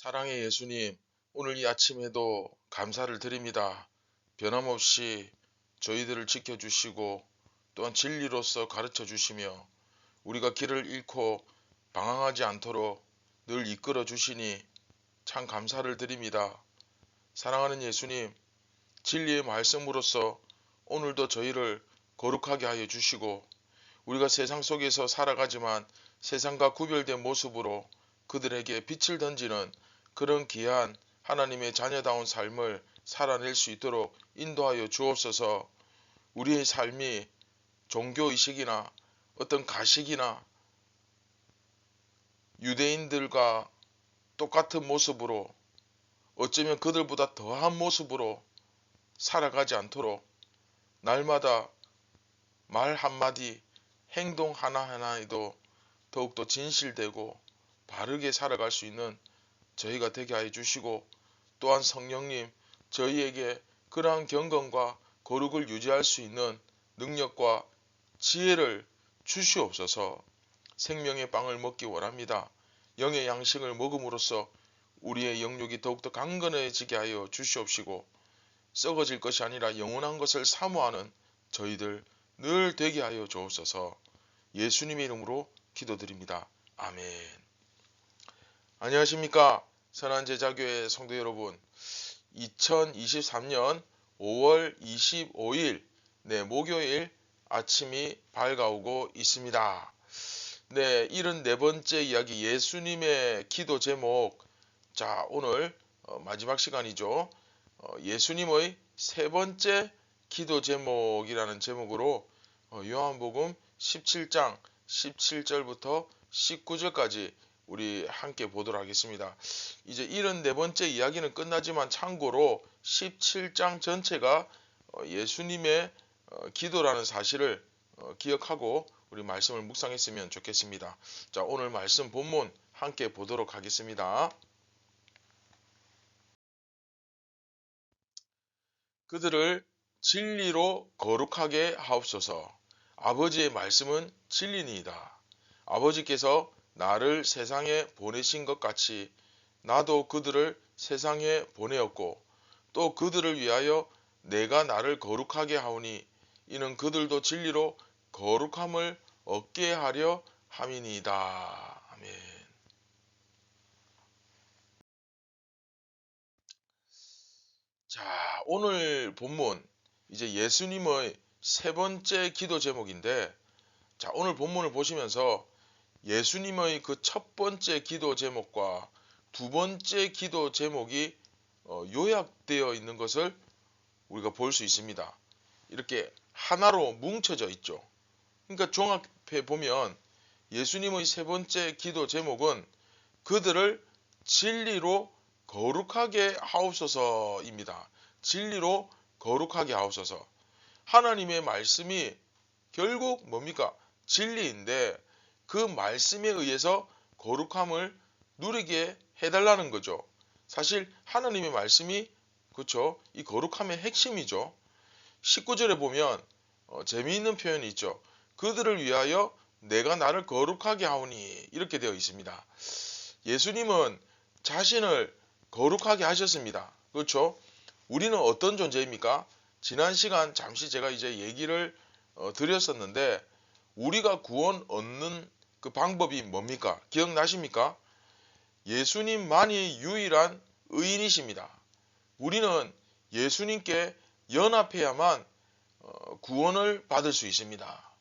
사랑의 예수님, 오늘 이 아침에도 감사를 드립니다. 변함없이 저희들을 지켜주시고 또한 진리로서 가르쳐 주시며 우리가 길을 잃고 방황하지 않도록 늘 이끌어 주시니 참 감사를 드립니다. 사랑하는 예수님, 진리의 말씀으로서 오늘도 저희를 거룩하게 하여 주시고 우리가 세상 속에서 살아가지만 세상과 구별된 모습으로 그들에게 빛을 던지는 그런 귀한 하나님의 자녀다운 삶을 살아낼 수 있도록 인도하여 주옵소서. 우리의 삶이 종교의식이나 어떤 가식이나 유대인들과 똑같은 모습으로 어쩌면 그들보다 더한 모습으로 살아가지 않도록 날마다 말 한마디, 행동 하나하나에도 더욱더 진실되고 바르게 살아갈 수 있는 저희가 되게 하여 주시고 또한 성령님 저희에게 그러한 경건과 거룩을 유지할 수 있는 능력과 지혜를 주시옵소서. 생명의 빵을 먹기 원합니다. 영의 양식을 먹음으로써 우리의 영육이 더욱더 강건해지게 하여 주시옵시고 썩어질 것이 아니라 영원한 것을 사모하는 저희들 늘 되게 하여 주옵소서. 예수님의 이름으로 기도드립니다. 아멘. 안녕하십니까 선한 제자교회 성도 여러분, 2023년 5월 25일 목요일 아침이 밝아오고 있습니다. 74번째 이야기 예수님의 기도 제목. 자, 오늘 마지막 시간이죠. 예수님의 세 번째 기도 제목이라는 제목으로 요한복음 17장 17절부터 19절까지 우리 함께 보도록 하겠습니다. 이제 74번째 이야기는 끝나지만 참고로 17장 전체가 예수님의 기도라는 사실을 기억하고 우리 말씀을 묵상했으면 좋겠습니다. 자, 오늘 말씀 본문 함께 보도록 하겠습니다. 그들을 진리로 거룩하게 하옵소서. 아버지의 말씀은 진리니이다. 아버지께서 나를 세상에 보내신 것 같이 나도 그들을 세상에 보내었고 또 그들을 위하여 내가 나를 거룩하게 하오니 이는 그들도 진리로 거룩함을 얻게 하려 함이니이다. 아멘. 자, 오늘 본문 이제 예수님의 세 번째 기도 제목인데, 자, 오늘 본문을 보시면서 예수님의 그 첫 번째 기도 제목과 두 번째 기도 제목이 요약되어 있는 것을 우리가 볼 수 있습니다. 이렇게 하나로 뭉쳐져 있죠. 그러니까 종합해 보면 예수님의 세 번째 기도 제목은 그들을 진리로 거룩하게 하옵소서입니다. 진리로 거룩하게 하옵소서. 하나님의 말씀이 결국 뭡니까? 진리인데 그 말씀에 의해서 거룩함을 누리게 해달라는 거죠. 사실 하나님의 말씀이 그렇죠, 이 거룩함의 핵심이죠. 19절에 보면 재미있는 표현이 있죠. 그들을 위하여 내가 나를 거룩하게 하오니 이렇게 되어 있습니다. 예수님은 자신을 거룩하게 하셨습니다. 그렇죠? 우리는 어떤 존재입니까? 지난 시간 잠시 제가 이제 얘기를 드렸었는데 우리가 구원 얻는 그 방법이 뭡니까? 기억나십니까? 예수님만이 유일한 의인이십니다. 우리는 예수님께 연합해야만 구원을 받을 수 있습니다.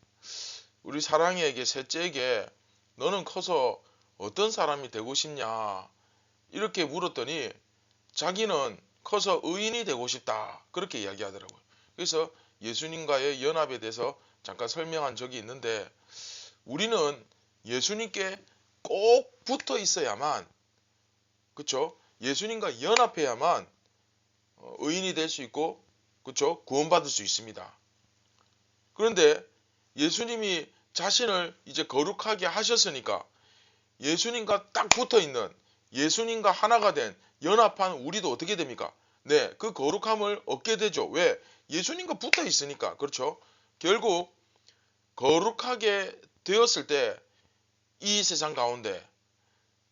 우리 사랑이에게 셋째에게 너는 커서 어떤 사람이 되고 싶냐 이렇게 물었더니 자기는 커서 의인이 되고 싶다 그렇게 이야기하더라고요. 그래서 예수님과의 연합에 대해서 잠깐 설명한 적이 있는데 우리는 예수님께 꼭 붙어 있어야만, 그렇죠? 예수님과 연합해야만 의인이 될 수 있고, 그렇죠? 구원받을 수 있습니다. 그런데 예수님이 자신을 이제 거룩하게 하셨으니까 예수님과 딱 붙어 있는, 예수님과 하나가 된 연합한 우리도 어떻게 됩니까? 네, 그 거룩함을 얻게 되죠. 왜? 예수님과 붙어 있으니까. 그렇죠? 결국 거룩하게 되었을 때 이 세상 가운데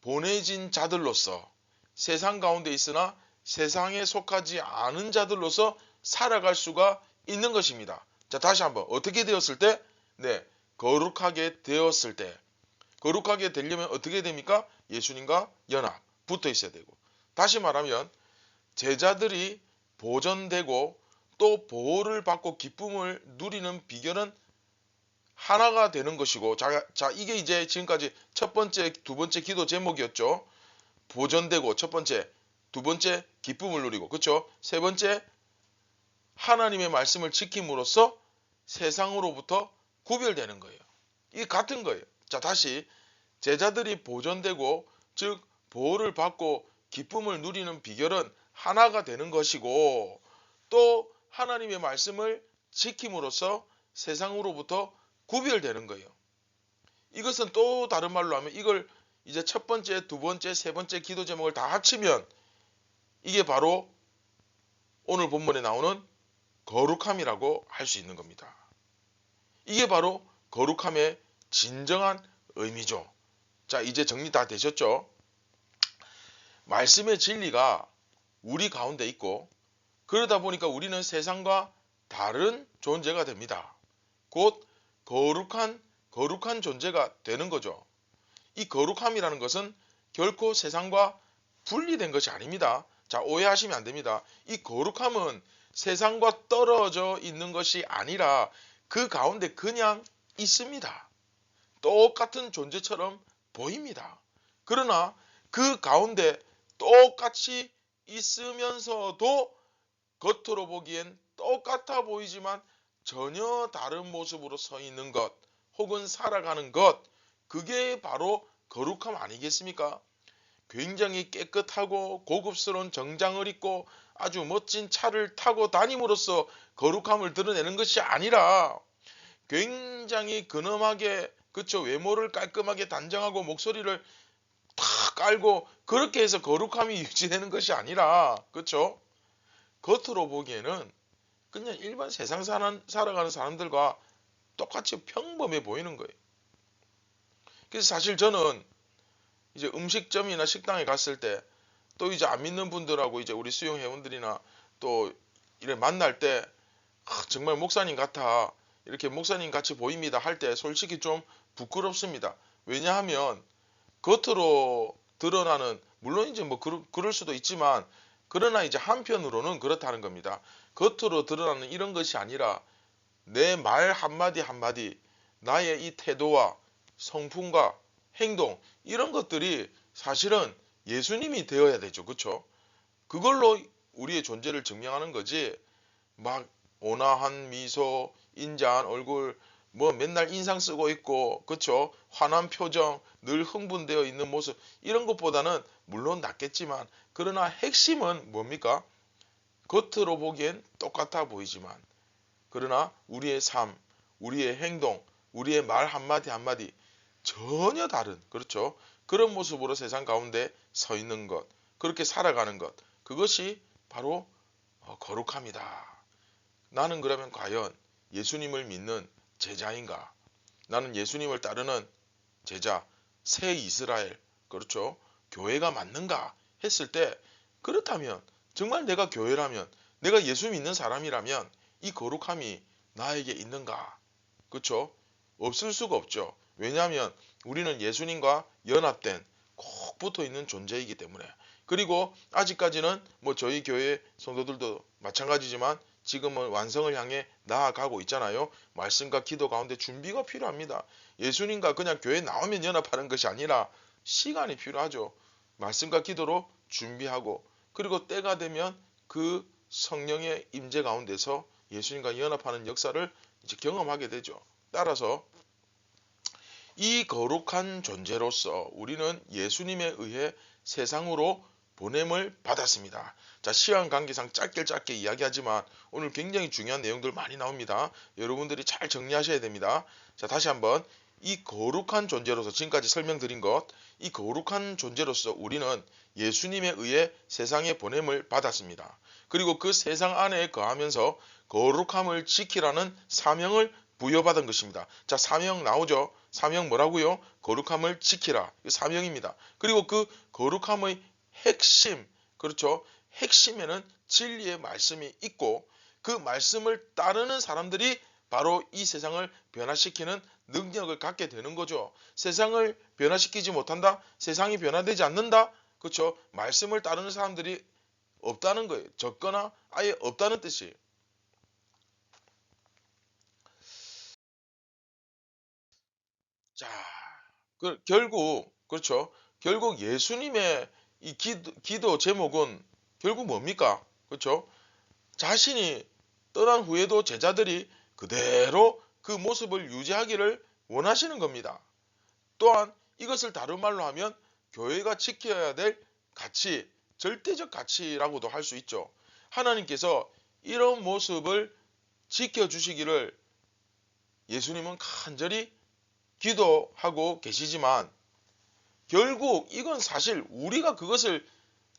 보내진 자들로서 세상 가운데 있으나 세상에 속하지 않은 자들로서 살아갈 수가 있는 것입니다. 자, 다시 한번 어떻게 되었을 때? 네, 거룩하게 되었을 때. 거룩하게 되려면 어떻게 됩니까? 예수님과 연합, 붙어 있어야 되고. 다시 말하면 제자들이 보존되고 또 보호를 받고 기쁨을 누리는 비결은 하나가 되는 것이고, 자, 이게 이제 지금까지 첫 번째, 두 번째 기도 제목이었죠. 보존되고, 첫 번째, 두 번째 기쁨을 누리고, 그렇죠? 세 번째 하나님의 말씀을 지킴으로써 세상으로부터 구별되는 거예요. 이게 같은 거예요. 자, 다시 제자들이 보존되고, 즉 보호를 받고 기쁨을 누리는 비결은 하나가 되는 것이고, 또 하나님의 말씀을 지킴으로써 세상으로부터 구별되는 거예요. 이것은 또 다른 말로 하면 이걸 이제 첫 번째, 두 번째, 세 번째 기도 제목을 다 합치면 이게 바로 오늘 본문에 나오는 거룩함이라고 할 수 있는 겁니다. 이게 바로 거룩함의 진정한 의미죠. 자, 이제 정리 다 되셨죠? 말씀의 진리가 우리 가운데 있고, 그러다 보니까 우리는 세상과 다른 존재가 됩니다. 곧 거룩한 존재가 되는 거죠. 이 거룩함이라는 것은 결코 세상과 분리된 것이 아닙니다. 자, 오해하시면 안 됩니다. 이 거룩함은 세상과 떨어져 있는 것이 아니라 그 가운데 그냥 있습니다. 똑같은 존재처럼 보입니다. 그러나 그 가운데 똑같이 있으면서도 겉으로 보기엔 똑같아 보이지만 전혀 다른 모습으로 서 있는 것, 혹은 살아가는 것, 그게 바로 거룩함 아니겠습니까? 굉장히 깨끗하고 고급스러운 정장을 입고 아주 멋진 차를 타고 다님으로써 거룩함을 드러내는 것이 아니라, 굉장히 근엄하게, 그쵸, 외모를 깔끔하게 단정하고 목소리를 탁 깔고 그렇게 해서 거룩함이 유지되는 것이 아니라, 그쵸, 겉으로 보기에는 그냥 일반 세상 살아가는 사람들과 똑같이 평범해 보이는 거예요. 그래서 사실 저는 이제 음식점이나 식당에 갔을 때, 또 이제 안 믿는 분들하고 이제 우리 수용 회원들이나 또 이래 만날 때, 정말 목사님 같아, 이렇게 목사님 같이 보입니다 할 때 솔직히 좀 부끄럽습니다. 왜냐하면 겉으로 드러나는, 물론 이제 뭐 그럴 수도 있지만, 그러나 이제 한편으로는 그렇다는 겁니다. 겉으로 드러나는 이런 것이 아니라 내 말 한마디 한마디, 나의 이 태도와 성품과 행동, 이런 것들이 사실은 예수님이 되어야 되죠. 그렇죠? 그걸로 우리의 존재를 증명하는 거지, 막 온화한 미소, 인자한 얼굴, 뭐 맨날 인상 쓰고 있고, 그렇죠? 환한 표정, 늘 흥분되어 있는 모습, 이런 것보다는 물론 낫겠지만, 그러나 핵심은 뭡니까? 겉으로 보기엔 똑같아 보이지만, 그러나 우리의 삶, 우리의 행동, 우리의 말 한마디 한마디 전혀 다른, 그렇죠, 그런 모습으로 세상 가운데 서 있는 것, 그렇게 살아가는 것, 그것이 바로 거룩함이다. 나는 그러면 과연 예수님을 믿는 제자인가? 나는 예수님을 따르는 제자, 새 이스라엘, 그렇죠, 교회가 맞는가 했을 때, 그렇다면, 정말 내가 교회라면, 내가 예수 믿는 사람이라면 이 거룩함이 나에게 있는가? 그렇죠? 없을 수가 없죠. 왜냐하면 우리는 예수님과 연합된, 꼭 붙어 있는 존재이기 때문에. 그리고 아직까지는 뭐 저희 교회 성도들도 마찬가지지만 지금은 완성을 향해 나아가고 있잖아요. 말씀과 기도 가운데 준비가 필요합니다. 예수님과 그냥 교회 나오면 연합하는 것이 아니라 시간이 필요하죠. 말씀과 기도로 준비하고, 그리고 때가 되면 그 성령의 임재 가운데서 예수님과 연합하는 역사를 이제 경험하게 되죠. 따라서 이 거룩한 존재로서 우리는 예수님에 의해 세상으로 보냄을 받았습니다. 자, 시간 관계상 짧게 이야기하지만 오늘 굉장히 중요한 내용들 많이 나옵니다. 여러분들이 잘 정리하셔야 됩니다. 자, 다시 한번, 이 거룩한 존재로서, 지금까지 설명드린 것, 이 거룩한 존재로서 우리는 예수님에 의해 세상에 보냄을 받았습니다. 그리고 그 세상 안에 거하면서 거룩함을 지키라는 사명을 부여받은 것입니다. 자, 사명 나오죠? 사명 뭐라고요? 거룩함을 지키라. 사명입니다. 그리고 그 거룩함의 핵심, 그렇죠? 핵심에는 진리의 말씀이 있고 그 말씀을 따르는 사람들이 바로 이 세상을 변화시키는 능력을 갖게 되는 거죠. 세상을 변화시키지 못한다? 세상이 변화되지 않는다? 그렇죠? 말씀을 따르는 사람들이 없다는 거예요. 적거나 아예 없다는 뜻이에요. 자, 결국 그렇죠. 결국 예수님의 이 기도 제목은 결국 뭡니까? 그렇죠? 자신이 떠난 후에도 제자들이 그대로 그 모습을 유지하기를 원하시는 겁니다. 또한 이것을 다른 말로 하면 교회가 지켜야 될 가치, 절대적 가치라고도 할 수 있죠. 하나님께서 이런 모습을 지켜주시기를 예수님은 간절히 기도하고 계시지만 결국 이건 사실 우리가 그것을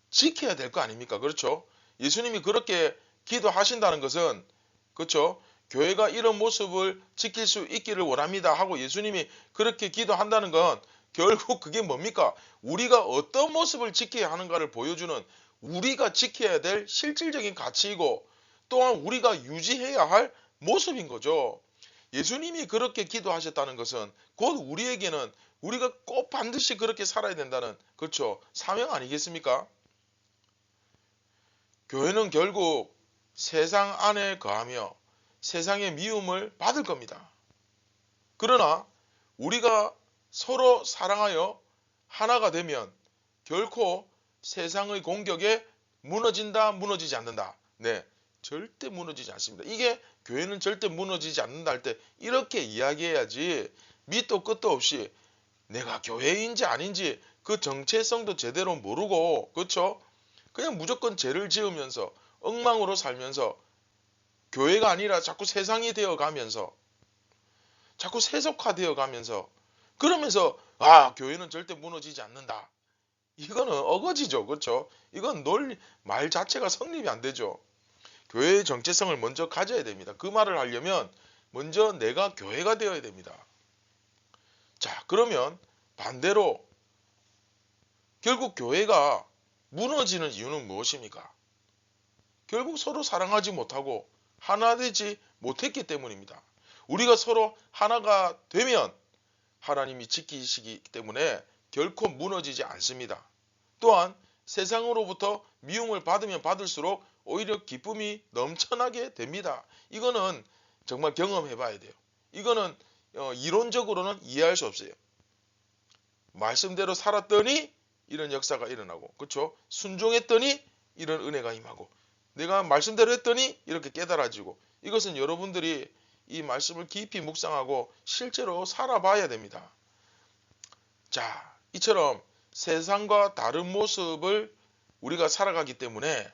지켜야 될 거 아닙니까? 그렇죠? 예수님이 그렇게 기도하신다는 것은 그렇죠? 교회가 이런 모습을 지킬 수 있기를 원합니다 하고 예수님이 그렇게 기도한다는 건 결국 그게 뭡니까? 우리가 어떤 모습을 지켜야 하는가를 보여주는 우리가 지켜야 될 실질적인 가치이고 또한 우리가 유지해야 할 모습인 거죠. 예수님이 그렇게 기도하셨다는 것은 곧 우리에게는 우리가 꼭 반드시 그렇게 살아야 된다는 그렇죠. 사명 아니겠습니까? 교회는 결국 세상 안에 거하며 세상의 미움을 받을 겁니다. 그러나 우리가 서로 사랑하여 하나가 되면 결코 세상의 공격에 무너진다, 무너지지 않는다. 네, 절대 무너지지 않습니다. 이게 교회는 절대 무너지지 않는다 할 때 이렇게 이야기해야지 밑도 끝도 없이 내가 교회인지 아닌지 그 정체성도 제대로 모르고 그렇죠? 그냥 무조건 죄를 지으면서 엉망으로 살면서 교회가 아니라 자꾸 세상이 되어 가면서 자꾸 세속화되어 가면서 그러면서 교회는 절대 무너지지 않는다. 이거는 어거지죠. 그렇죠? 이건 논리 말 자체가 성립이 안 되죠. 교회의 정체성을 먼저 가져야 됩니다. 그 말을 하려면 먼저 내가 교회가 되어야 됩니다. 자, 그러면 반대로 결국 교회가 무너지는 이유는 무엇입니까? 결국 서로 사랑하지 못하고 하나 되지 못했기 때문입니다. 우리가 서로 하나가 되면 하나님이 지키시기 때문에 결코 무너지지 않습니다. 또한 세상으로부터 미움을 받으면 받을수록 오히려 기쁨이 넘쳐나게 됩니다. 이거는 정말 경험해 봐야 돼요. 이거는 이론적으로는 이해할 수 없어요. 말씀대로 살았더니 이런 역사가 일어나고 그렇죠? 순종했더니 이런 은혜가 임하고 내가 말씀대로 했더니 이렇게 깨달아지고 이것은 여러분들이 이 말씀을 깊이 묵상하고 실제로 살아봐야 됩니다. 자, 이처럼 세상과 다른 모습을 우리가 살아가기 때문에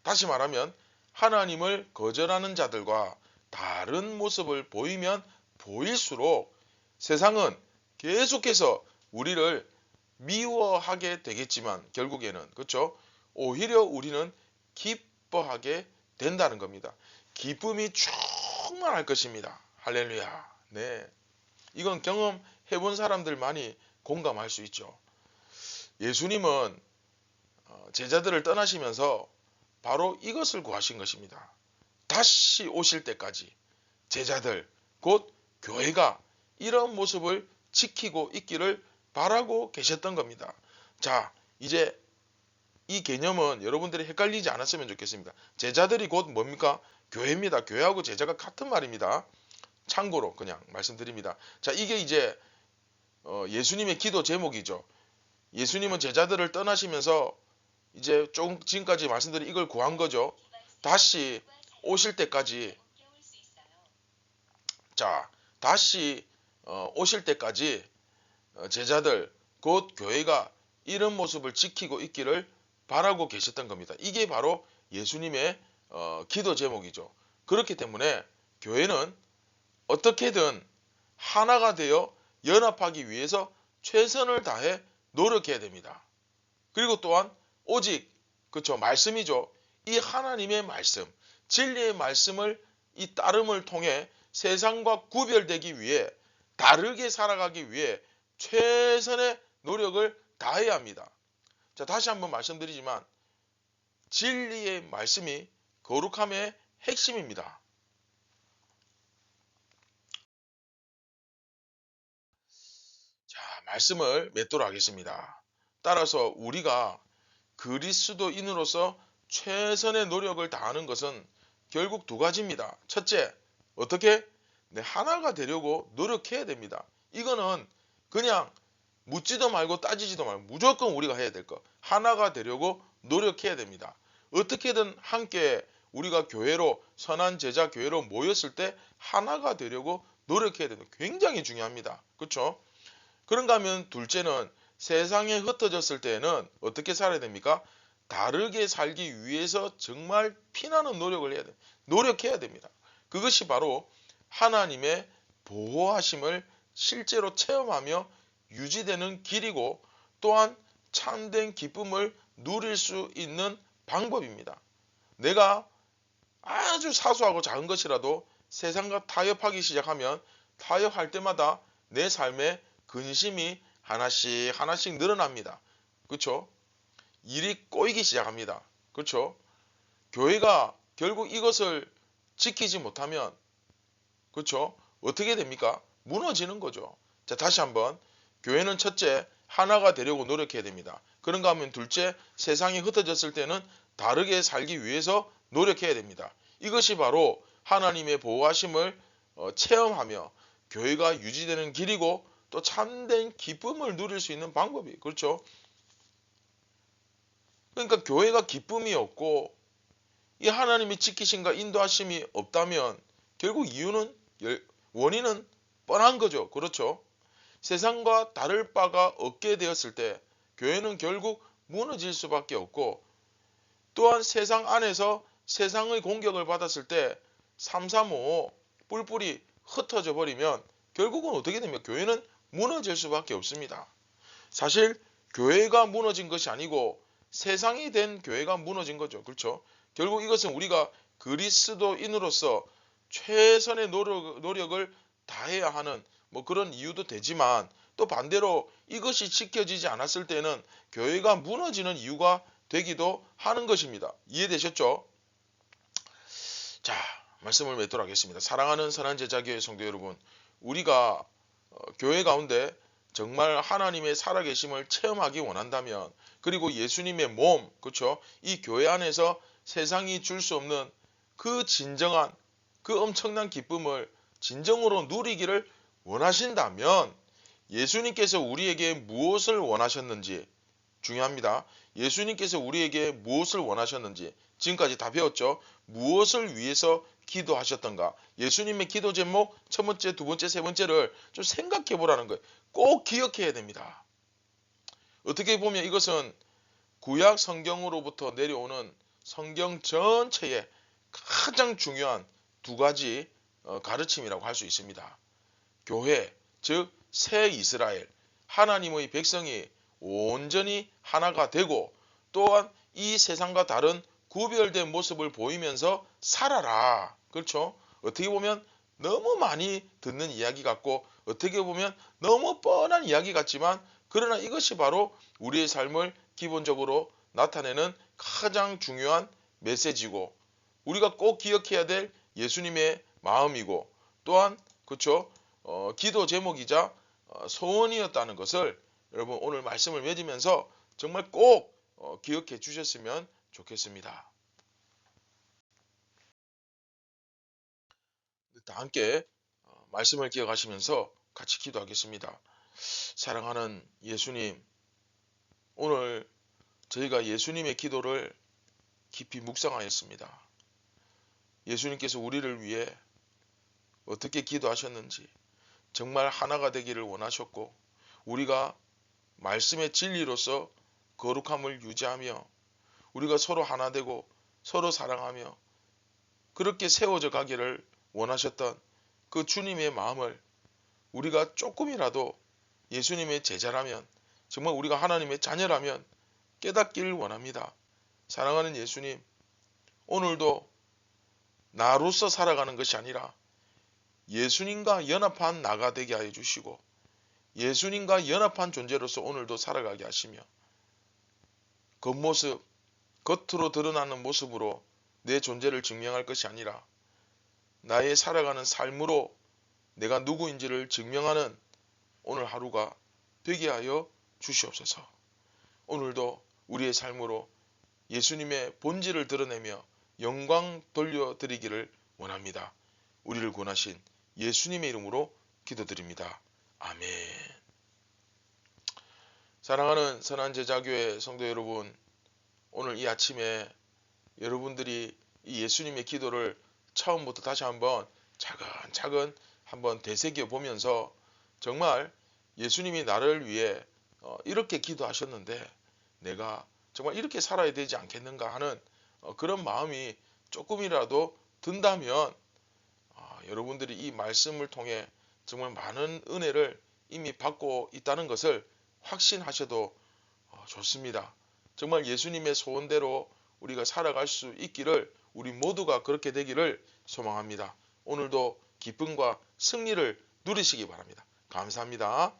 다시 말하면 하나님을 거절하는 자들과 다른 모습을 보이면 보일수록 세상은 계속해서 우리를 미워하게 되겠지만 결국에는 그렇죠? 오히려 우리는 기뻐하게 된다는 겁니다. 기쁨이 충만할 것입니다. 할렐루야. 네. 이건 경험해 본 사람들만이 공감할 수 있죠. 예수님은 제자들을 떠나시면서 바로 이것을 구하신 것입니다. 다시 오실 때까지 제자들 곧 교회가 이런 모습을 지키고 있기를 바라고 계셨던 겁니다. 자, 이제 이 개념은 여러분들이 헷갈리지 않았으면 좋겠습니다. 제자들이 곧 뭡니까? 교회입니다. 교회하고 제자가 같은 말입니다. 참고로 그냥 말씀드립니다. 자, 이게 이제 예수님의 기도 제목이죠. 예수님은 제자들을 떠나시면서 이제 좀 지금까지 말씀드린 이걸 구한 거죠. 다시 오실 때까지 자, 다시 오실 때까지 제자들 곧 교회가 이런 모습을 지키고 있기를 바라고 계셨던 겁니다. 이게 바로 예수님의 기도 제목이죠. 그렇기 때문에 교회는 어떻게든 하나가 되어 연합하기 위해서 최선을 다해 노력해야 됩니다. 그리고 또한 오직 그렇죠 말씀이죠. 이 하나님의 말씀, 진리의 말씀을 이 따름을 통해 세상과 구별되기 위해 다르게 살아가기 위해 최선의 노력을 다해야 합니다. 자, 다시 한번 말씀드리지만 진리의 말씀이 거룩함의 핵심입니다. 자, 말씀을 맺도록 하겠습니다. 따라서 우리가 그리스도인으로서 최선의 노력을 다하는 것은 결국 두 가지입니다. 첫째, 어떻게? 하나가 되려고 노력해야 됩니다. 이거는 그냥 묻지도 말고 따지지도 말고 무조건 우리가 해야 될 거. 하나가 되려고 노력해야 됩니다. 어떻게든 함께 우리가 교회로, 선한 제자 교회로 모였을 때 하나가 되려고 노력해야 됩니다. 굉장히 중요합니다. 그렇죠? 그런가 하면 둘째는 세상에 흩어졌을 때는 어떻게 살아야 됩니까? 다르게 살기 위해서 정말 피나는 노력을 해야 됩니다. 노력해야 됩니다. 그것이 바로 하나님의 보호하심을 실제로 체험하며 유지되는 길이고, 또한 참된 기쁨을 누릴 수 있는 방법입니다. 내가 아주 사소하고 작은 것이라도 세상과 타협하기 시작하면 타협할 때마다 내 삶에 근심이 하나씩 하나씩 늘어납니다. 그렇죠? 일이 꼬이기 시작합니다. 그렇죠? 교회가 결국 이것을 지키지 못하면, 그렇죠? 어떻게 됩니까? 무너지는 거죠. 자, 다시 한번. 교회는 첫째, 하나가 되려고 노력해야 됩니다. 그런가 하면 둘째, 세상이 흩어졌을 때는 다르게 살기 위해서 노력해야 됩니다. 이것이 바로 하나님의 보호하심을 체험하며 교회가 유지되는 길이고, 또 참된 기쁨을 누릴 수 있는 방법이, 그렇죠? 그러니까 교회가 기쁨이 없고 이 하나님이 지키심과 인도하심이 없다면 결국 원인은 뻔한 거죠. 그렇죠? 세상과 다를 바가 없게 되었을 때 교회는 결국 무너질 수밖에 없고, 또한 세상 안에서 세상의 공격을 받았을 때 335 뿔뿔이 흩어져 버리면 결국은 어떻게 됩니까? 교회는 무너질 수밖에 없습니다. 사실 교회가 무너진 것이 아니고 세상이 된 교회가 무너진 거죠. 그렇죠? 결국 이것은 우리가 그리스도인으로서 최선의 노력을 다해야 하는 그런 이유도 되지만, 또 반대로 이것이 지켜지지 않았을 때는 교회가 무너지는 이유가 되기도 하는 것입니다. 이해되셨죠? 자, 말씀을 맺도록 하겠습니다. 사랑하는 선한 제자교회 성도 여러분, 우리가 교회 가운데 정말 하나님의 살아계심을 체험하기 원한다면, 그리고 예수님의 몸, 그렇죠? 이 교회 안에서 세상이 줄 수 없는 그 진정한, 그 엄청난 기쁨을 진정으로 누리기를 원하신다면, 예수님께서 우리에게 무엇을 원하셨는지, 중요합니다. 예수님께서 우리에게 무엇을 원하셨는지 지금까지 다 배웠죠. 무엇을 위해서 기도하셨던가, 예수님의 기도 제목 첫 번째, 두 번째, 세 번째를 좀 생각해 보라는 거예요. 꼭 기억해야 됩니다. 어떻게 보면 이것은 구약 성경으로부터 내려오는 성경 전체의 가장 중요한 두 가지 가르침이라고 할 수 있습니다. 교회, 즉 새 이스라엘, 하나님의 백성이 온전히 하나가 되고, 또한 이 세상과 다른 구별된 모습을 보이면서 살아라. 그렇죠? 어떻게 보면 너무 많이 듣는 이야기 같고, 어떻게 보면 너무 뻔한 이야기 같지만, 그러나 이것이 바로 우리의 삶을 기본적으로 나타내는 가장 중요한 메시지고, 우리가 꼭 기억해야 될 예수님의 마음이고, 또한 그렇죠? 기도 제목이자 소원이었다는 것을 여러분 오늘 말씀을 맺으면서 정말 꼭 기억해 주셨으면 좋겠습니다. 다 함께 말씀을 기억하시면서 같이 기도하겠습니다. 사랑하는 예수님, 오늘 저희가 예수님의 기도를 깊이 묵상하였습니다. 예수님께서 우리를 위해 어떻게 기도하셨는지, 정말 하나가 되기를 원하셨고, 우리가 말씀의 진리로서 거룩함을 유지하며 우리가 서로 하나 되고 서로 사랑하며 그렇게 세워져 가기를 원하셨던 그 주님의 마음을 우리가 조금이라도 예수님의 제자라면, 정말 우리가 하나님의 자녀라면 깨닫기를 원합니다. 사랑하는 예수님, 오늘도 나로서 살아가는 것이 아니라 예수님과 연합한 나가 되게 하여 주시고, 예수님과 연합한 존재로서 오늘도 살아가게 하시며, 겉모습, 겉으로 드러나는 모습으로 내 존재를 증명할 것이 아니라 나의 살아가는 삶으로 내가 누구인지를 증명하는 오늘 하루가 되게 하여 주시옵소서. 오늘도 우리의 삶으로 예수님의 본질을 드러내며 영광 돌려드리기를 원합니다. 우리를 구원하신 예수님의 이름으로 기도드립니다. 아멘. 사랑하는 선한제자교회 성도 여러분, 오늘 이 아침에 여러분들이 이 예수님의 기도를 처음부터 다시 한번 차근차근 한번 되새겨 보면서 정말 예수님이 나를 위해 이렇게 기도하셨는데 내가 정말 이렇게 살아야 되지 않겠는가 하는 그런 마음이 조금이라도 든다면 여러분들이 이 말씀을 통해 정말 많은 은혜를 이미 받고 있다는 것을 확신하셔도 좋습니다. 정말 예수님의 소원대로 우리가 살아갈 수 있기를 우리 모두가 그렇게 되기를 소망합니다. 오늘도 기쁨과 승리를 누리시기 바랍니다. 감사합니다.